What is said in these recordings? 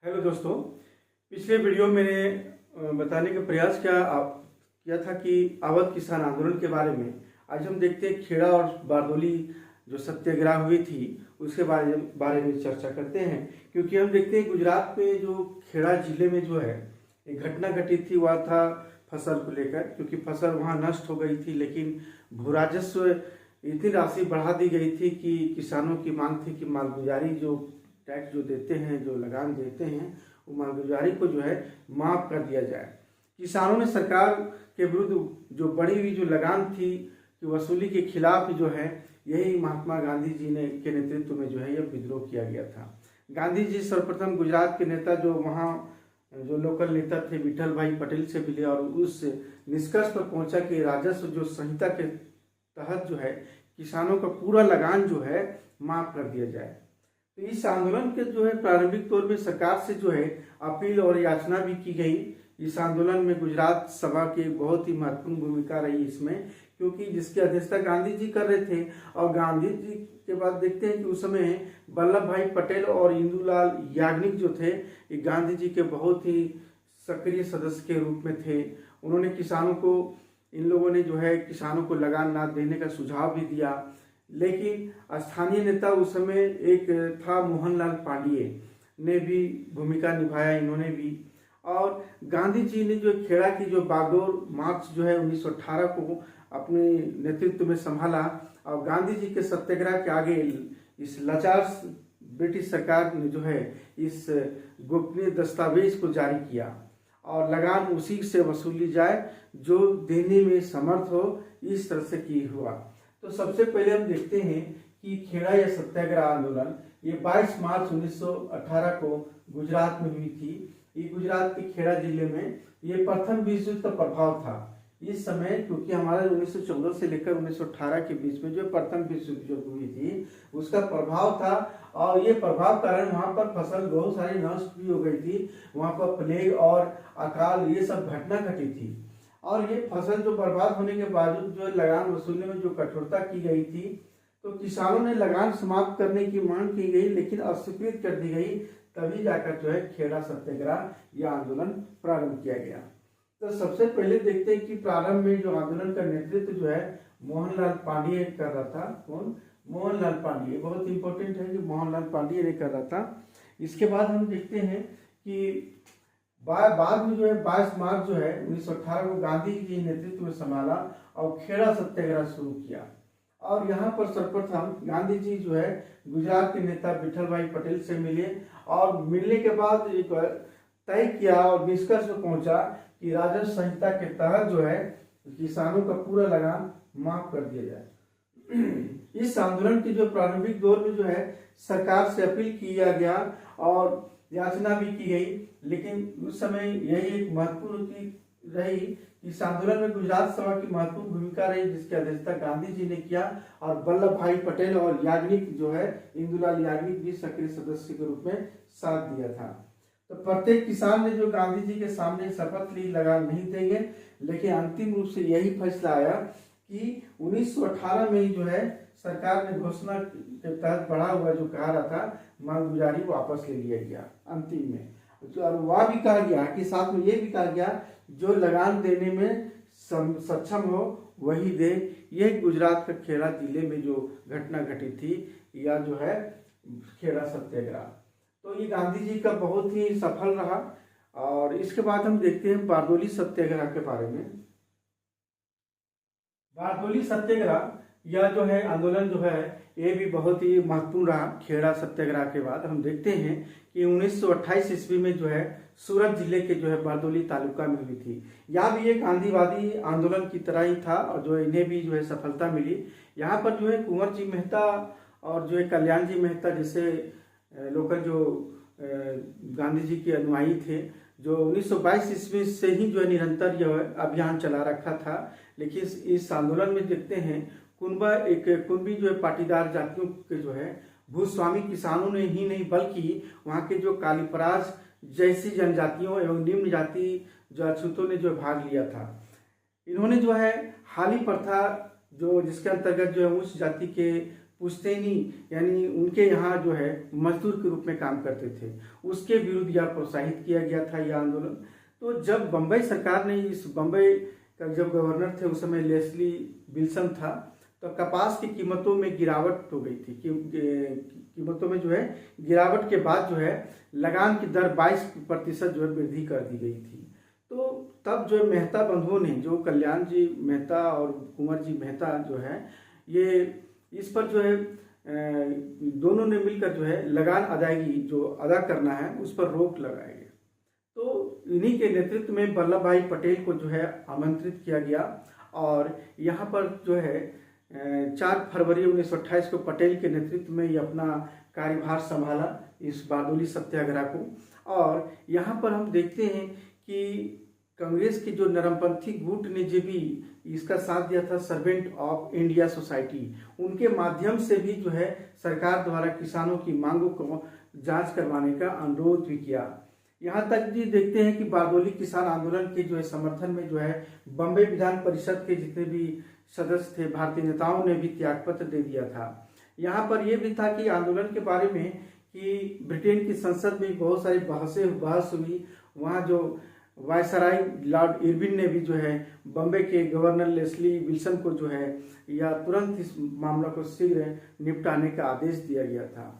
Hello दोस्तों, पिछले video में मैंने बताने का प्रयास किया था कि अवध किसान आंदोलन के बारे में। आज हम देखते हैं खेड़ा और बारदोली जो सत्याग्रह हुई थी उसके बारे में चर्चा करते हैं, क्योंकि हम देखते हैं गुजरात में जो खेड़ा जिले में जो है एक घटना घटी थी। वह था फसल को लेकर, क्योंकि फसल वहाँ नष्ट हो गई थी, लेकिन भू राजस्व इतनी राशि बढ़ा दी गई थी कि किसानों की मांग थी कि मालगुजारी जो टैक्स जो देते हैं, जो लगान देते हैं, वो मालगुजारी को जो है माफ कर दिया जाए। किसानों ने सरकार के विरुद्ध जो बढ़ी हुई जो लगान थी कि वसूली के खिलाफ जो है, यही महात्मा गांधी जी ने के नेतृत्व में जो है यह विद्रोह किया गया था। गांधी जी सर्वप्रथम गुजरात के नेता जो वहाँ जो लोकल नेता थे विठल भाई पटेल से मिले और उस निष्कर्ष पर पहुंचा कि राजस्व जो संहिता के तहत जो है किसानों का पूरा लगान जो है माफ कर दिया जाए। तो इस आंदोलन के जो है प्रारंभिक तौर में सरकार से जो है अपील और याचना भी की गई। इस आंदोलन में गुजरात सभा की बहुत ही महत्वपूर्ण भूमिका रही इसमें, क्योंकि जिसकी अध्यक्षता गांधी जी कर रहे थे। और गांधी जी के बाद देखते हैं कि उस समय वल्लभ भाई पटेल और इंदुलाल याग्निक जो थे, ये गांधी जी के बहुत ही सक्रिय सदस्य के रूप में थे। उन्होंने किसानों को, इन लोगों ने जो है किसानों को लगान ना देने का सुझाव भी दिया। लेकिन स्थानीय नेता उस समय एक था मोहनलाल पांडेय ने भी भूमिका निभाया, इन्होंने भी। और गांधी जी ने जो खेड़ा की जो बागडोर मार्च जो है 1918 को अपने नेतृत्व में संभाला। और गांधी जी के सत्याग्रह के आगे इस लाचार ब्रिटिश सरकार ने जो है इस गोपनीय दस्तावेज को जारी किया और लगान उसी से वसूली जाए जो देने में समर्थ हो, इस तरह से की हुआ। तो सबसे पहले हम देखते हैं कि खेड़ा या सत्याग्रह आंदोलन ये 22 मार्च 1918 को गुजरात में हुई थी। ये गुजरात के खेड़ा जिले में ये प्रथम विश्व युद्ध का प्रभाव था इस समय, क्योंकि हमारा 1914 से लेकर 1918 के बीच में जो प्रथम विश्व युद्ध हुई थी उसका प्रभाव था। और ये प्रभाव कारण वहाँ पर फसल बहुत सारी नष्ट भी हो गई थी। वहाँ पर प्लेग और अकाल ये सब घटना घटी थी। और ये फसल जो बर्बाद होने के बावजूद जो लगान वसूलने में जो कठोरता की गई थी, तो किसानों ने लगान समाप्त करने की मांग की गई, लेकिन अस्वीकृत कर दी गई। तभी जाकर जो है खेड़ा सत्याग्रह यह आंदोलन प्रारंभ किया गया। तो सबसे पहले देखते हैं कि प्रारंभ में जो आंदोलन का नेतृत्व जो है मोहनलाल पांडेय कर रहा था। कौन? मोहनलाल पांडेय। बहुत इंपॉर्टेंट है कि मोहनलाल पांडेय ने कर रहा था। इसके बाद हम देखते हैं कि बाद में जो है 22 मार्च जो है 1918 को गांधी जी नेतृत्व में संभाला और खेड़ा सत्याग्रह शुरू किया। और यहाँ पर सर्वप्रथम गांधी जी जो है गुजरात के नेता विठल भाई पटेल से मिले और मिलने के बाद एक तय किया और निष्कर्ष पर पहुंचा कि राजस्व संहिता के तहत जो है किसानों का पूरा लगान माफ कर दिया जाए। इस आंदोलन के जो प्रारंभिक दौर में जो है सरकार से अपील किया गया और याचना भी की गई, लेकिन उस समय यही एक महत्वपूर्ण की रही। इस आंदोलन में गुजरात सभा की महत्वपूर्ण भूमिका रही, जिसकी अध्यक्षता गांधी जी ने किया। और वल्लभ भाई पटेल और याग्निक जो है इंदुलाल याग्निक भी सक्रिय सदस्य के रूप में साथ दिया था। तो प्रत्येक किसान ने जो गांधी जी के सामने शपथ ली लगान नहीं देंगे, लेकिन अंतिम रूप से यही फैसला आया कि 1918 में ही जो है सरकार ने घोषणा के तहत बढ़ा हुआ जो कहा रहा था मालगुजारी वापस ले लिया गया अंतिम में। और वह भी कहा गया कि साथ में ये भी कहा गया जो लगान देने में सक्षम हो वही दे। यह गुजरात के खेड़ा जिले में जो घटना घटी थी या जो है खेड़ा सत्याग्रह, तो ये गांधी जी का बहुत ही सफल रहा। और इसके बाद हम देखते हैं बारदोली सत्याग्रह के बारे में। बारदोली सत्याग्रह यह जो है आंदोलन जो है ये भी बहुत ही महत्वपूर्ण रहा। खेड़ा सत्याग्रह के बाद हम देखते हैं कि 1928 ईस्वी में जो है सूरत जिले के जो है बारदोली तालुका में हुई थी। यह भी एक गांधीवादी आंदोलन की तरह ही था और जो इन्हें भी जो है सफलता मिली। यहाँ पर जो है कुंवर जी मेहता और जो है कल्याण जी मेहता जैसे लोकल जो गांधी जी के अनुयायी थे, जो 1922 ईस्वी से ही जो है निरंतर यह अभियान चला रखा था। लेकिन इस आंदोलन में देखते हैं कुंभी जो है पाटीदार जातियों के जो है भूस्वामी किसानों ने ही नहीं बल्कि वहाँ के जो कालीपराज जैसी जनजातियों एवं निम्न जाति जो अछूतों ने जो भाग लिया था। इन्होंने जो है हाली प्रथा जो जिसके अंतर्गत जो है उच्च जाति के पुश्तैनी यानी उनके यहाँ जो है मजदूर के रूप में काम करते थे, उसके विरुद्ध यह प्रोत्साहित किया गया था यह आंदोलन। तो जब बम्बई सरकार ने इस बम्बई का जब गवर्नर थे उस समय लेस्ली विल्सन था, तो कपास की कीमतों में गिरावट हो गई थी। कीमतों में जो है गिरावट के बाद जो है लगान की दर 22% जो है वृद्धि कर दी गई थी। तो तब जो मेहता बंधुओं ने, जो कल्याण जी मेहता और कुंवर जी मेहता जो है, ये इस पर जो है दोनों ने मिलकर जो है लगान अदायगी जो अदा करना है उस पर रोक लगाई गई। तो इन्हीं के नेतृत्व में वल्लभ भाई पटेल को जो है आमंत्रित किया गया और यहाँ पर जो है 4 फरवरी 1928 को पटेल के नेतृत्व में ये अपना कार्यभार संभाला इस बारडोली सत्याग्रह को। और यहाँ पर हम देखते हैं कि कांग्रेस के जो नरमपंथी गुट ने जो भी इसका साथ दिया था, सर्वेंट ऑफ इंडिया सोसाइटी, उनके माध्यम से भी जो है सरकार द्वारा किसानों की मांगों को जांच करवाने का अनुरोध भी किया। यहाँ तक भी देखते हैं कि बारडोली किसान आंदोलन के जो है समर्थन में जो है बम्बई विधान परिषद के जितने भी सदस्य थे, भारतीय नेताओं ने भी त्यागपत्र दे दिया था। यहाँ पर यह भी था कि आंदोलन के बारे में कि ब्रिटेन की संसद में बहुत सारी बहस हुई। वहाँ जो वायसराय लॉर्ड इरविन ने भी जो है बम्बई के गवर्नर लेस्ली विल्सन को जो है या तुरंत इस मामला को शीघ्र निपटाने का आदेश दिया गया था।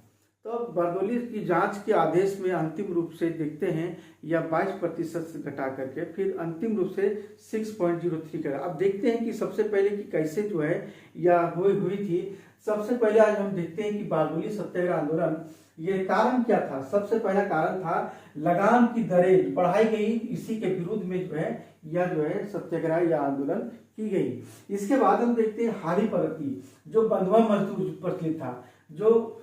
तो बारडोली की जांच के आदेश में अंतिम रूप से देखते हैं या 22% से घटा करके फिर अंतिम रूप से 6.03 कर। अब देखते हैं कि सबसे पहले कि कैसे जो है या हुई थी। सबसे पहले आज हम देखते हैं कि बारडोली सत्याग्रह आंदोलन ये कारण क्या था। सबसे पहला कारण था लगान की दरें बढ़ाई गई, इसी के विरुद्ध में जो है सत्याग्रह या आंदोलन की गई। इसके बाद हम देखते हैं हारी प्रगति, जो बंधुआ मजदूर प्रचलित था, जो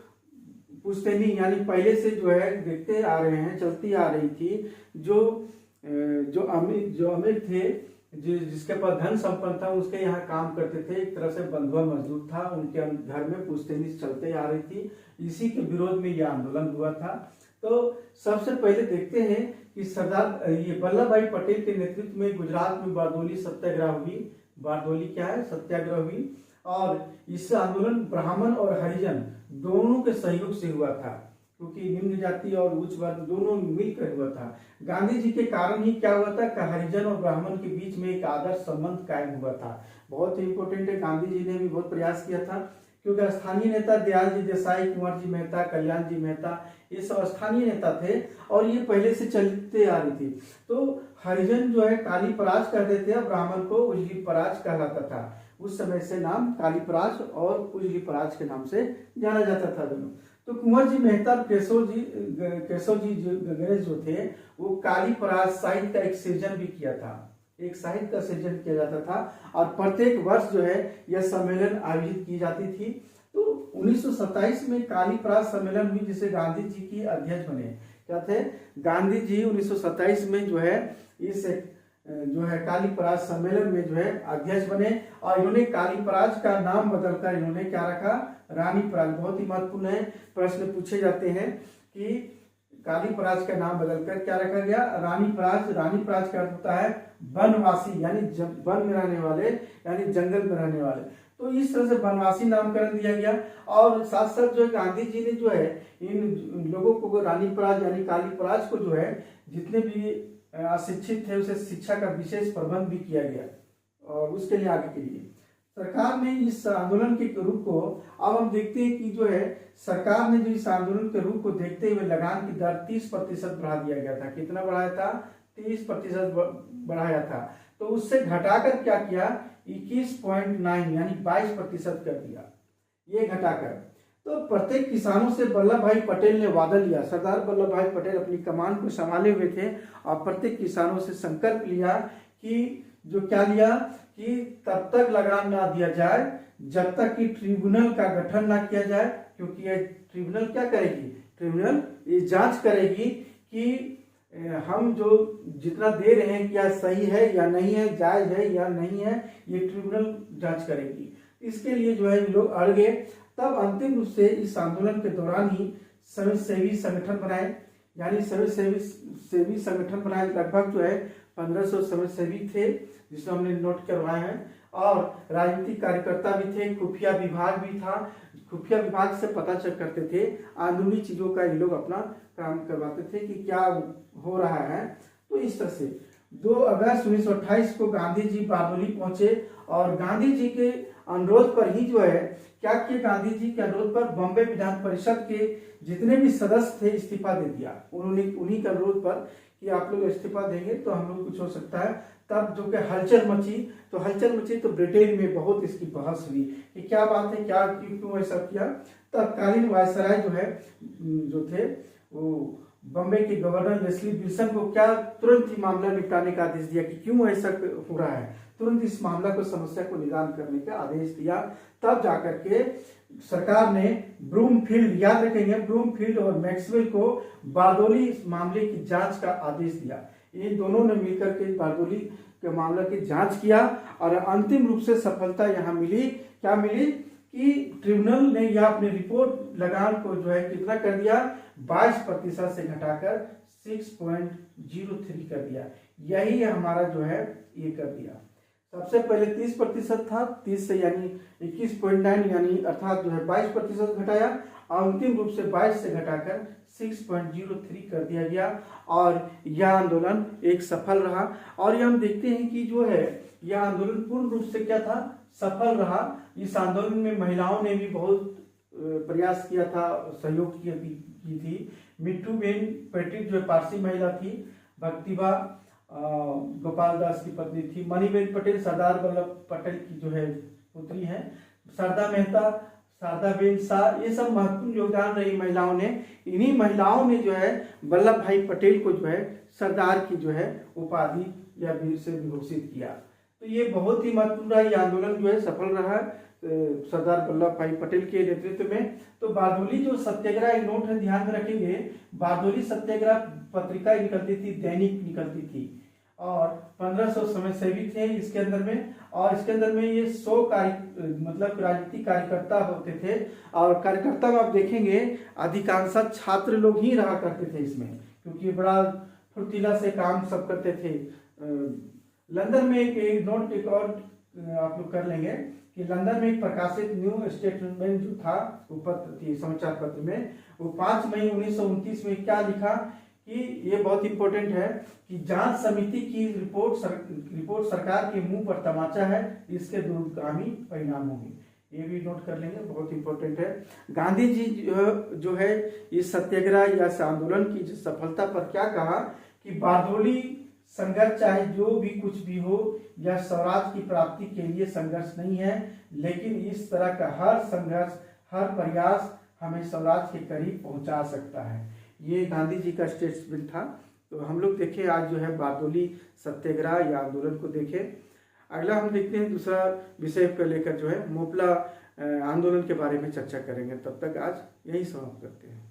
पुश्तैनी यानी पहले से जो है देखते आ रहे हैं, चलती आ रही थी, जो अमीर थे, जिसके पास धन संपन्न था, उसके यहाँ काम करते थे, एक तरह से बंधुआ मजदूर था, उनके घर में पुश्तैनी चलते आ रही थी। इसी के विरोध में यह आंदोलन हुआ था। तो सबसे पहले देखते हैं कि सरदार ये वल्लभ भाई पटेल के नेतृत्व में गुजरात में बारडोली सत्याग्रह हुई। बारडोली क्या है? सत्याग्रह हुई। और इस आंदोलन ब्राह्मण और हरिजन दोनों के सहयोग से हुआ था, क्योंकि निम्न जाति और उच्च वर्ग दोनों मिलकर हुआ था। गांधी जी के कारण ही क्या हुआ था कि हरिजन और ब्राह्मण के बीच में एक आदर्श संबंध कायम हुआ था। बहुत ही इंपॉर्टेंट है। गांधी जी ने भी बहुत प्रयास किया था, क्योंकि स्थानीय नेता दयाल जी देसाई, कुंवर जी मेहता, कल्याण जी मेहता, ये सब स्थानीय नेता थे और ये पहले से चलते आ रही थी। तो हरिजन जो है काली पराज कहते थे, ब्राह्मण को उजली पराज कहलाता था। उस समय से नाम काली पराज और उजली पराज के नाम से जाना जाता था दोनों। तो कुंवर जी मेहता और केशव जी गणेश जो थे, वो काली पराज साहित्य का एक सृजन भी किया था, एक साहित्य का सृजन किया जाता था और प्रत्येक वर्ष जो है यह सम्मेलन आयोजित की जाती थी। तो 1927 में काली पराज सम्मेलन हुई, जिसे गांधी जी की अध्यक्ष बने। क्या थे? गांधी जी 1927 में जो है इस जो है काली पराज सम्मेलन में जो है अध्यक्ष बने और इन्होंने काली पराज का नाम बदलकर इन्होंने क्या रखा? रानी पराज। बहुत ही महत्वपूर्ण है, प्रश्न पूछे जाते हैं कि काली पराज का नाम बदलकर क्या रखा गया? रानी पराज। रानी पराज का अर्थ होता है वनवासी, यानी वन में रहने वाले, यानी जंगल में रहने वाले। तो इस तरह से वनवासी नामकरण दिया गया। और साथ साथ जो है गांधी जी ने जो है इन लोगों को रानी पराज यानी काली पराज को जो है जितने भी अशिक्षित थे उसे शिक्षा का विशेष प्रबंध भी किया गया और उसके लिए आगे के लिए सरकार ने इस आंदोलन के रूप को, अब हम देखते हैं कि जो है सरकार ने जो इस आंदोलन के रूप को देखते हुए लगान की दर 30% बढ़ा दिया गया था। कितना बढ़ाया था? 30% बढ़ाया था। तो उससे घटाकर क्या किया? 21.9 यानी 22% कर दिया, ये घटाकर। तो प्रत्येक किसानों से वल्लभ भाई पटेल ने वादा लिया। सरदार वल्लभ भाई पटेल अपनी कमान को संभाले हुए थे और प्रत्येक किसानों से संकल्प लिया कि जो क्या लिया कि तब तक लगान ना दिया जाए जब तक कि ट्रिब्यूनल का गठन ना किया जाए, क्योंकि ये ट्रिब्यूनल क्या करेगी? ट्रिब्यूनल ये जांच करेगी कि हम जो जितना दे रहे हैं क्या सही है या नहीं है, जायज है या नहीं है, ये ट्रिब्यूनल जांच करेगी। इसके लिए जो है लोग अड़ गए। तब अंतिम रूप से इस आंदोलन के दौरान ही समाजसेवी संगठन बनाए, यानी समाजसेवी संगठन बनाए। लगभग जो है 1500 समाजसेवी थे, जिसमें हमने नोट करवाए हैं, और राजनीतिक कार्यकर्ता भी थे, खुफिया विभाग भी था। खुफिया विभाग से पता चेक करते थे, अंदरूनी चीज़ों का ये लोग अपना काम करवाते थे कि क्या हो रहा है। तो इस तरह से 2 अगस्त 1928 को गांधी जी बारडोली पहुंचे और गांधी जी के अनुरोध पर ही जो है क्या किया, गांधी जी के अनुरोध पर बॉम्बे विधान परिषद के जितने भी सदस्य थे इस्तीफा दे दिया। उन्होंने उन्हीं के अनुरोध पर कि आप लोग इस्तीफा देंगे तो हम लोग कुछ हो सकता है। तब जो कि हलचल मची तो ब्रिटेन में बहुत इसकी बहस हुई कि क्या बात है, क्या क्यों ऐसा किया। तत्कालीन वायसराय जो है जो थे वो बॉम्बे के गवर्नर लेस्ली विल्सन को क्या तुरंत ही मामला निपटाने का आदेश दिया कि क्यों ऐसा हो रहा है, तुरंत इस मामला को समस्या को निदान करने का आदेश दिया। तब जाकर के सरकार ने ब्रूमफील्ड, याद रखेंगे, ब्रूमफील्ड और मैक्सवेल को बारडोली मामले की जांच का आदेश दिया। ये दोनों ने मिलकर के बारडोली के मामले की जांच किया और अंतिम रूप से सफलता यहाँ मिली। क्या मिली कि ट्रिब्यूनल ने यह अपनी रिपोर्ट लगान को जो है कितना कर दिया, 22% से घटाकर 6.03 कर दिया। यही हमारा जो है ये कर दिया। सबसे पहले 30% था, 30 से यानी 21.9 यानी अर्थात जो है 22% घटाया और अंतिम रूप से 22 से घटाकर 6.03 कर दिया गया और यह आंदोलन एक सफल रहा। और ये हम देखते हैं कि जो है यह आंदोलन पूर्ण रूप से क्या था, सफल रहा। इस आंदोलन में महिलाओं ने भी बहुत प्रयास किया था, सहयोग की थी। मिट्टू बेन पेटिट जो पारसी महिला थी, भक्तिबा गोपाल दास की पत्नी थी, मणिबेन पटेल सरदार वल्लभ पटेल की जो है पुत्री है, शारदा मेहता, शारदा बेन शाह, ये सब महत्वपूर्ण योगदान रही महिलाओं ने। इन्हीं महिलाओं ने जो है वल्लभ भाई पटेल को जो है सरदार की जो है उपाधि या वीर से विभूषित किया। तो ये बहुत ही महत्वपूर्ण रहा। ये आंदोलन जो है सफल रहा सरदार वल्लभ भाई पटेल के नेतृत्व में। तो बारडोली जो सत्याग्रह, एक नोट है ध्यान में रखेंगे, बारडोली सत्याग्रह पत्रिका निकलती थी, दैनिक निकलती थी और 1500 स्वयंसेवी थे इसके अंदर में। और इसके अंदर में ये 100 मतलब राजनीतिक कार्यकर्ता होते थे और कार्यकर्ता में आप देखेंगे अधिकांश छात्र लोग ही रहा करते थे इसमें, क्योंकि बड़ा फुर्तीला से काम सब करते थे। लंदन में एक नोट एक और आप लोग कर लेंगे कि लंदन में एक प्रकाशित न्यू स्टेटमेंट जो था वो पत्र थी, समाचार पत्र में, वो 5 मई 1929 में क्या लिखा कि ये बहुत इंपॉर्टेंट है कि जांच समिति की रिपोर्ट सरकार के मुंह पर तमाचा है, इसके दूरगामी परिणाम होंगे। ये भी नोट कर लेंगे, बहुत इंपॉर्टेंट है। गांधी जी जो है इस सत्याग्रह या आंदोलन की जो सफलता पर क्या कहा कि बारडोली संघर्ष चाहे जो भी कुछ भी हो या स्वराज की प्राप्ति के लिए संघर्ष नहीं है, लेकिन इस तरह का हर संघर्ष, हर प्रयास हमें स्वराज के करीब पहुंचा सकता है। ये गांधी जी का स्टेटमेंट था। तो हम लोग देखें आज जो है बारडोली सत्याग्रह या आंदोलन को देखें। अगला हम देखते हैं दूसरा विषय को लेकर जो है मोपला आंदोलन के बारे में चर्चा करेंगे। तब तक आज यही समाप्त करते हैं।